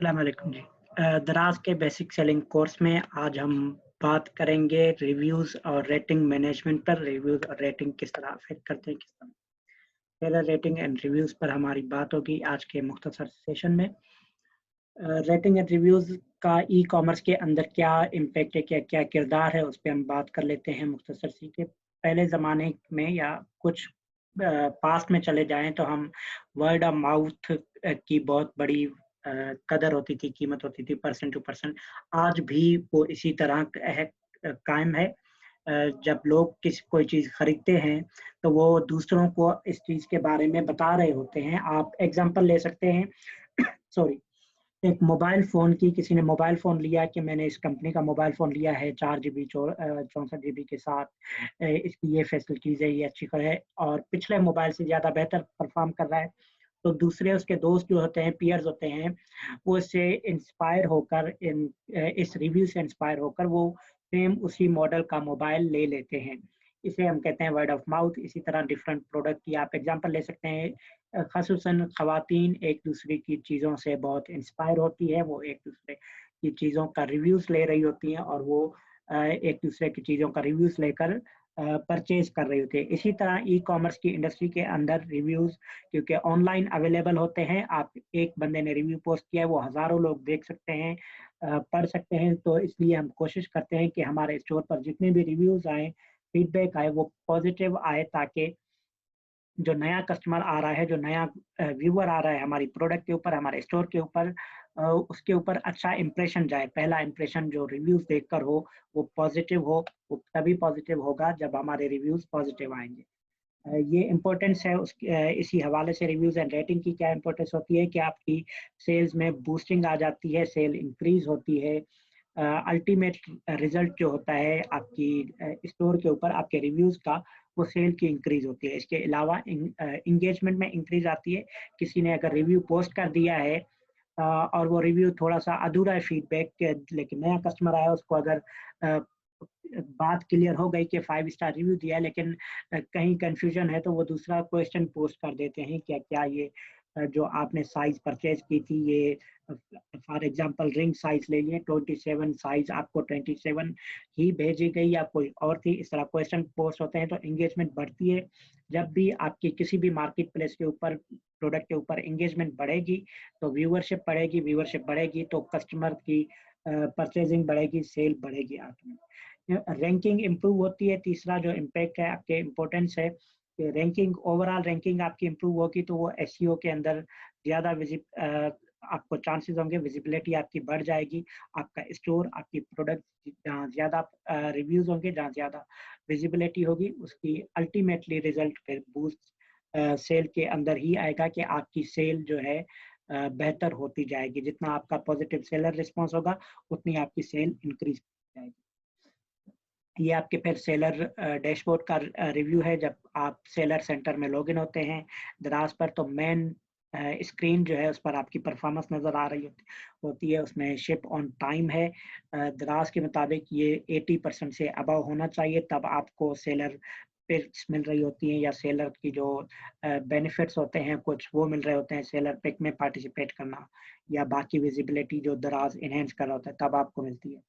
अस्सलाम वालेकुम जी। दराज के बेसिक सेलिंग कोर्स में आज हम बात करेंगे रिव्यूज़ और रेटिंग मैनेजमेंट पर। रिव्यूज़ और रेटिंग किस तरह अफ़ेक्ट करते हैं, किस तरह सेलर रेटिंग एंड रिव्यूज़ पर हमारी बात होगी आज के मुख्तसर सेशन में। रेटिंग एंड रिव्यूज़ का ई-कॉमर्स के अंदर क्या इम्पैक्ट है, क्या-क्या किरदार है, उस पे हम बात कर लेते हैं मुख्तसर सी के। पहले ज़माने में या कुछ पास्ट में चले जाएँ तो हम वर्ड ऑफ माउथ की बहुत बड़ी कदर होती थी, कीमत होती थी, पर्सन टू पर्सन। आज भी वो इसी तरह कायम है। जब लोग कोई चीज़ खरीदते हैं, तो वो दूसरों को इस चीज़ के बारे में बता रहे होते हैं। आप एग्ज़ाम्पल ले सकते हैं सॉरी, एक मोबाइल फ़ोन की किसी ने मोबाइल फ़ोन लिया कि मैंने इस कंपनी का मोबाइल फ़ोन लिया है 4 जीबी 64 जीबी के साथ। इसकी ये फैसिलिटीज़ है, ये अच्छी है और पिछले मोबाइल से ज़्यादा बेहतर परफ़ॉर्म कर रहा है। तो दूसरे उसके दोस्त जो होते हैं, पीयर्स होते हैं, वो इससे इंस्पायर होकर इस रिव्यू से इंस्पायर होकर वो सेम उसी मॉडल का मोबाइल ले लेते हैं। इसे हम कहते हैं वर्ड ऑफ माउथ। इसी तरह डिफरेंट प्रोडक्ट की आप एग्ज़ाम्पल ले सकते हैं। ख़ासूसन ख़वातीन एक-दूसरे की चीज़ों से बहुत इंस्पायर होती है, वो एक-दूसरे की चीज़ों का रिव्यूज़ ले रही होती हैं और वो एक-दूसरे की चीज़ों का रिव्यूज़ लेकर परचेज़ कर रही होती है। इसी तरह ई-कॉमर्स की इंडस्ट्री के अंदर रिव्यूज़ क्योंकि ऑनलाइन अवेलेबल होते हैं, आप एक बंदे ने रिव्यू पोस्ट किया है, वो हज़ारों लोग देख सकते हैं, पढ़ सकते हैं, तो इसलिए हम कोशिश करते हैं कि हमारे स्टोर पर जितने भी रिव्यूज़ आएँ, फीडबैक आए, वो पॉज़िटिव आए ताकि जो नया कस्टमर आ रहा है, जो नया व्यूअर आ रहा है हमारी प्रोडक्ट के ऊपर, हमारे स्टोर के ऊपर उसके ऊपर अच्छा इंप्रेशन जाए। पहला इंप्रेशन जो रिव्यूज़ देखकर हो, वो पॉज़िटिव हो, वो तभी पॉज़िटिव होगा जब हमारे रिव्यूज़ पॉज़िटिव आएँगे। ये इम्पोर्टेंस है इसी हवाले से रिव्यूज़ एंड रेटिंग की क्या इम्पोर्टेंस होती है कि आपकी सेल्स में बूस्टिंग आ जाती है, सेल इंक्रीज़ होती है। अल्टीमेट रिज़ल्ट जो होता है आपकी स्टोर के ऊपर आपके रिव्यूज़ का, वो सेल की इंक्रीज़ होती है। इसके अलावा एंगेजमेंट में इंक्रीज़ आती है। किसी ने अगर रिव्यू पोस्ट कर दिया है और वो रिव्यू थोड़ा-सा अधूरा है फीडबैक के लेकिन नया कस्टमर आया उसको अगर अ, बात क्लियर हो गई कि 5 स्टार रिव्यू दिया है लेकिन कहीं कन्फ्यूजन है तो वो दूसरा क्वेश्चन पोस्ट कर देते हैं क्या क्या ये जो आपने साइज़ परचेज़ की थी ये फॉर एग्ज़ाम्पल रिंग साइज़ ले लिए 27 साइज़ आपको 27 ही भेजी गई या कोई और थी, इस तरह क्वेश्चन पोस्ट होते हैं तो एंगेजमेंट बढ़ती है। जब भी आपकी किसी भी मार्केट प्लेस के ऊपर प्रोडक्ट के ऊपर एंगेजमेंट बढ़ेगी, तो व्यूवरशिप बढ़ेगी तो कस्टमर की परचेज़िंग बढ़ेगी, सेल बढ़ेगी रैंकिंग इम्प्रूव होती है। तीसरा जो इम्पैक्ट है आपके इम्पोर्टेंस है कि रैंकिंग ओवरऑल रैंकिंग आपकी इम्प्रूव होगी तो वो एसईओ के अंदर ज़्यादा आपको चांसेस होंगे, विजिबिलिटी आपकी बढ़ जाएगी। आपका स्टोर, आपकी प्रोडक्ट जहाँ ज़्यादा रिव्यूज़ होंगे, जहाँ ज़्यादा विजिबिलिटी होगी, उसकी अल्टीमेटली रिज़ल्ट फिर बूस्ट सेल के अंदर ही आएगा कि आपकी सेल जो है बेहतर होती जाएगी। जितना आपका पॉजिटिव सेलर रिस्पॉन्स होगा, उतनी आपकी सेल इंक्रीज़ जाएगी। ये आपके फिर सेलर डैशबोर्ड का रिव्यू है जब आप सेलर सेंटर में लॉगिन होते हैं दराज पर तो मेन स्क्रीन जो है उस पर आपकी परफॉर्मेंस नज़र आ रही होती है उसमें शिप ऑन टाइम है। दराज के मुताबिक ये 80% से अबव होना चाहिए तब आपको सेलर पिक्स मिल रही होती हैं या सेलर की जो बेनिफिट्स होते हैं कुछ वो मिल रहे होते हैं सेलर पिक में पार्टिसिपेट करना या बाकी विजिबिलिटी जो दराज इनहेंस कर रहा होता है तब आपको मिलती है।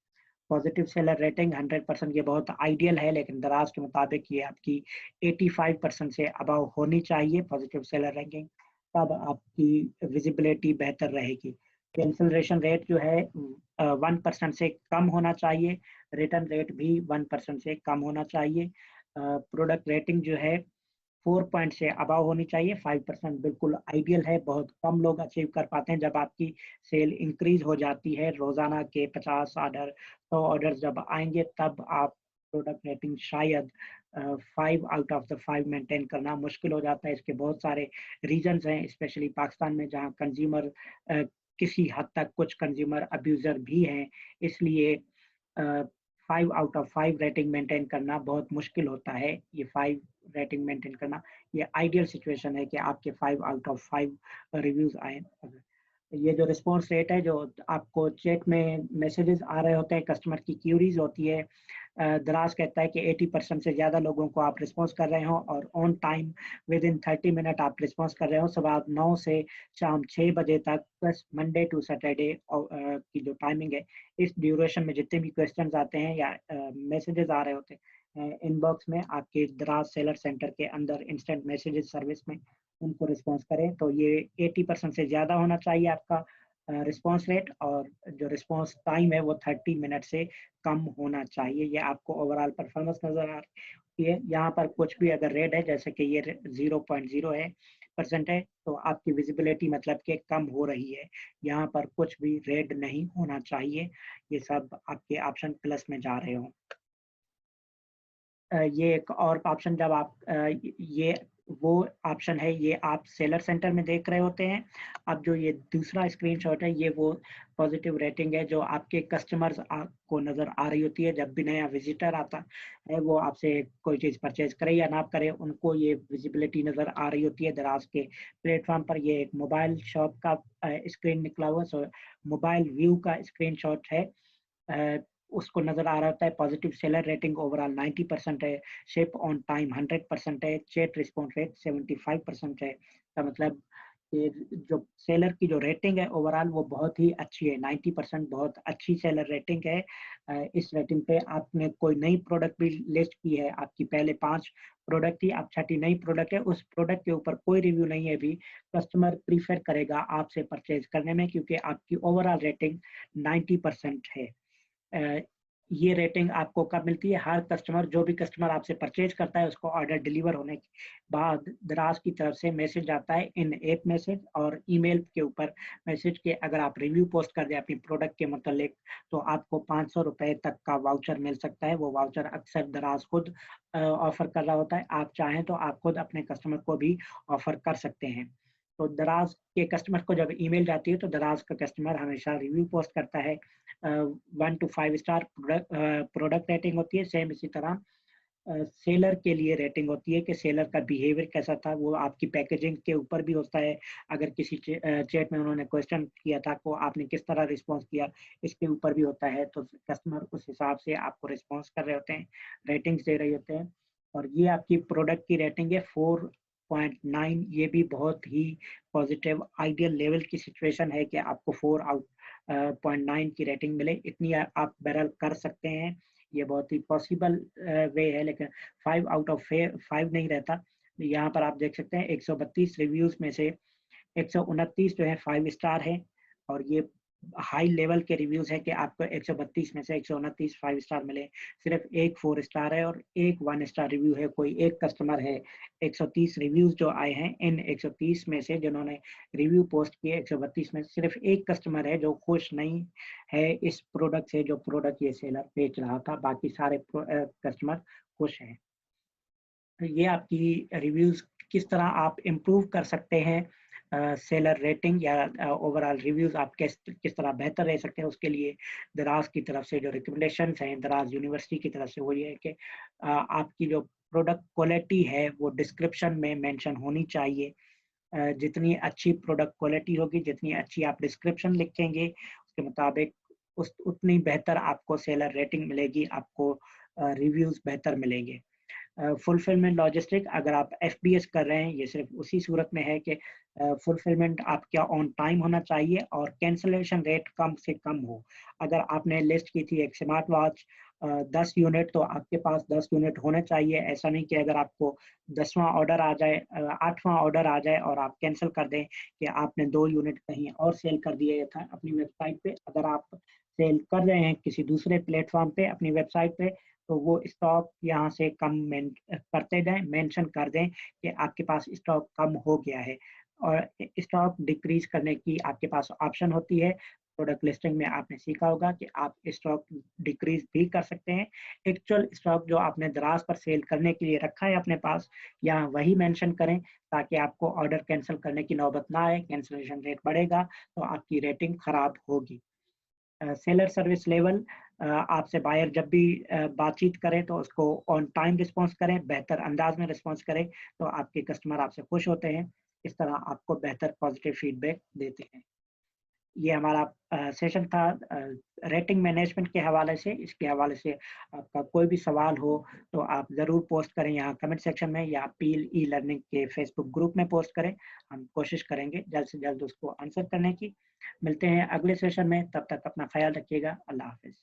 पॉजिटिव सेलर रेटिंग 100% ये बहुत आइडियल है लेकिन दराज के मुताबिक ये आपकी 85% से अबव होनी चाहिए पॉजिटिव सेलर रैंकिंग तब आपकी विजिबिलिटी बेहतर रहेगी। कैंसलेशन रेट जो है 1% से कम होना चाहिए, रिटर्न रेट भी 1% से कम होना चाहिए। प्रोडक्ट रेटिंग जो है 4 पॉइंट से अबव होनी चाहिए, 5% बिल्कुल आइडियल है, बहुत कम लोग अचीव कर पाते हैं जब आपकी सेल इंक्रीज़ हो जाती है, रोज़ाना के 50 ऑर्डर, 100 ऑर्डर जब आएँगे तब आप प्रोडक्ट रेटिंग शायद 5 आउट ऑफ द 5 मेंटेन करना मुश्किल हो जाता है, इसके बहुत सारे रीज़न्स हैं, स्पेशली पाकिस्तान में जहाँ कंज़्यूमर किसी हद तक कुछ कंज़्यूमर अब्यूज़र भी हैं, इसलिए 5 आउट ऑफ 5 रेटिंग मेंटेन करना बहुत मुश्किल होता है। ये 5 रेटिंग मेंटेन करना, ये आइडियल सिचुएशन है कि आपके 5 आउट ऑफ 5 रिव्यूज़ आएँ। ये जो रिस्पॉन्स रेट है, जो आपको चैट में मैसेजेस आ रहे होते हैं, कस्टमर की क्यूरीज़ होती है, दराज कहता है कि 80% से ज़्यादा लोगों को आप रिस्पॉन्स कर रहे हो और on time with in 30 minute आप रिस्पॉन्स कर रहे हो। सुबह 9 से शाम 6 बजे तक प्लस मंडे टू सैटरडे की जो टाइमिंग है, इस ड्यूरेशन में जितने भी क्वेश्चंस आते हैं या मैसेजेस आ रहे होते हैं इनबॉक्स में, आपके दराज सेलर सेंटर के अंदर इंस्टेंट मैसेजेस सर्विस में उनको रिस्पॉन्स करें। तो ये 80% से ज़्यादा होना चाहिए आपका रिस्पॉन्स रेट, और जो रिस्पॉन्स टाइम है वो 30 मिनट से कम होना चाहिए। ये आपको ओवरऑल परफॉर्मेंस नज़र आ रही है। यहाँ पर कुछ भी अगर रेड है, जैसे कि ये 0.0 है परसेंट है, तो आपकी विजिबिलिटी मतलब कि कम हो रही है। यहाँ पर कुछ भी रेड नहीं होना चाहिए, ये सब आपके ऑप्शन प्लस में जा रहे हो। ये एक और ऑप्शन जब आप ये वो ऑप्शन है, ये आप सेलर सेंटर में देख रहे होते हैं। अब जो ये दूसरा स्क्रीनशॉट है, ये वो पॉजिटिव रेटिंग है जो आपके कस्टमर्स को नज़र आ रही होती है। जब भी नया विजिटर आता है, वो आपसे कोई चीज़ परचेज करे या ना करे, उनको ये विजिबिलिटी नज़र आ रही होती है दराज के प्लेटफॉर्म पर। ये एक मोबाइल शॉप का स्क्रीन निकला हुआ, सो मोबाइल व्यू का स्क्रीनशॉट है। अ, उसको नज़र आ रहा होता है पॉजिटिव सेलर रेटिंग ओवरऑल 90% है, शिप ऑन टाइम 100% है, चैट रिस्पॉन्स रेट 75% है। का मतलब ये जो सेलर की जो रेटिंग है ओवरऑल वो बहुत ही अच्छी है, 90% बहुत अच्छी सेलर रेटिंग है। इस रेटिंग पे आपने कोई नई प्रोडक्ट भी लिस्ट की है, आपकी पहले 5 प्रोडक्ट थी, अब छठी नई प्रोडक्ट है, उस प्रोडक्ट के ऊपर कोई रिव्यू नहीं है अभी, कस्टमर प्रीफर करेगा आपसे परचेज करने में, क्योंकि आपकी ओवरऑल रेटिंग 90% है। अ, ये रेटिंग आपको कब मिलती है? हर कस्टमर, जो भी कस्टमर आपसे परचेज करता है, उसको ऑर्डर डिलीवर होने के बाद दराज की तरफ से मैसेज आता है, इन ऐप मैसेज और ईमेल के ऊपर मैसेज के अगर आप रिव्यू पोस्ट कर दें अपनी प्रोडक्ट के मुतालिक, तो आपको 500 रुपए तक का वाउचर मिल सकता है। वो वाउचर अक्सर दराज खुद ऑफर कर रहा होता है। आप चाहें तो आप खुद अपने कस्टमर को भी ऑफर कर सकते हैं। तो दराज के कस्टमर को जब ईमेल जाती है, तो दराज का कस्टमर हमेशा रिव्यू पोस्ट करता है। 1 टू 5 स्टार प्रोडक्ट रेटिंग होती है। सेम इसी तरह सेलर के लिए रेटिंग होती है कि सेलर का बिहेवियर कैसा था, वो आपकी पैकेजिंग के ऊपर भी होता है। अगर किसी चैट में उन्होंने क्वेश्चन किया था, तो आपने किस तरह रिस्पॉन्स किया, इसके ऊपर भी होता है। तो कस्टमर उस हिसाब से आपको रिस्पॉन्स कर रहे होते हैं, रेटिंग्स दे रहे होते हैं। और ये आपकी प्रोडक्ट की रेटिंग है 4.9। ये भी बहुत ही पॉजिटिव आइडियल लेवल की सिचुएशन है कि आपको 4 आउट 0.9 की रेटिंग मिले। इतनी आप बैरल कर सकते हैं, ये बहुत ही पॉसिबल वे है, लेकिन 5 आउट ऑफ 5 नहीं रहता। यहाँ पर आप देख सकते हैं 132 रिव्यूज में से 129 जो है 5 स्टार है, और ये हाई लेवल के रिव्यूज है कि आपको 132 में से 129 5 स्टार मिले। सिर्फ एक 4 स्टार है और एक 1 स्टार रिव्यू है, कोई एक कस्टमर है। 130 रिव्यूज जो आए हैं, इन 130 में से जिन्होंने रिव्यू पोस्ट किए 132 में सिर्फ एक कस्टमर है जो खुश नहीं है इस प्रोडक्ट से, जो प्रोडक्ट ये सेलर बेच रहा था। बाकी सारे कस्टमर खुश हैं। ये आपकी रिव्यूज किस तरह आप इम्प्रूव कर सकते हैं, सेलर रेटिंग या ओवरऑल रिव्यूज आप किस किस तरह बेहतर रह सकते हैं, उसके लिए दराज की तरफ से जो रिकमेंडेशंस हैं दराज यूनिवर्सिटी की तरफ से, वो ये है कि आपकी जो प्रोडक्ट क्वालिटी है वो डिस्क्रिप्शन में मेंशन होनी चाहिए। जितनी अच्छी प्रोडक्ट क्वालिटी होगी, जितनी अच्छी आप डिस्क्रिप्शन लिखेंगे, उसके मुताबिक उस उतनी बेहतर आपको सेलर रेटिंग मिलेगी, आपको रिव्यूज बेहतर मिलेंगे। फुलफिलमेंट लॉजिस्टिक, अगर आप एफबीएस कर रहे हैं, ये सिर्फ उसी सूरत में है कि फुलफिलमेंट आपका ऑन टाइम होना चाहिए और कैंसलेशन रेट कम से कम हो। अगर आपने लिस्ट की थी एक स्मार्ट वॉच 10 यूनिट, तो आपके पास 10 यूनिट होने चाहिए। ऐसा नहीं कि अगर आपको 10वां ऑर्डर आ जाए, 8वां ऑर्डर आ जाए और आप कैंसिल कर दें कि आपने 2 यूनिट कहीं और सेल कर दिए था अपनी वेबसाइट पे। अगर आप सेल कर रहे हैं किसी दूसरे प्लेटफॉर्म पे अपनी वेबसाइट पे, तो वो स्टॉक यहाँ से कम करते जाएं, मेंशन कर दें कि आपके पास स्टॉक कम हो गया है। और स्टॉक डिक्रीज करने की आपके पास ऑप्शन होती है। प्रोडक्ट लिस्टिंग में आपने सीखा होगा कि आप स्टॉक डिक्रीज भी कर सकते हैं। एक्चुअल स्टॉक जो आपने दराज पर सेल करने के लिए रखा है अपने पास, यहाँ वही मेंशन करें, ताकि आपको ऑर्डर कैंसिल करने की नौबत ना आए। कैंसिलेशन रेट बढ़ेगा तो आपकी रेटिंग खराब होगी। सेलर सर्विस लेवल, आपसे बायर जब भी बातचीत करें तो उसको ऑन टाइम रिस्पॉन्स करें, बेहतर अंदाज में रिस्पॉन्स करें, तो आपके कस्टमर आपसे खुश होते हैं। इस तरह आपको बेहतर पॉजिटिव फीडबैक देते हैं। ये हमारा सेशन था रेटिंग मैनेजमेंट के हवाले से। इसके हवाले से आपका कोई भी सवाल हो तो आप ज़रूर पोस्ट करें यहाँ कमेंट सेक्शन में, या पील ई लर्निंग के फेसबुक ग्रुप में पोस्ट करें। हम कोशिश करेंगे जल्द से जल्द उसको आंसर करने की। मिलते हैं अगले सेशन में, तब तक अपना ख्याल रखिएगा। अल्लाह हाफ़िज़।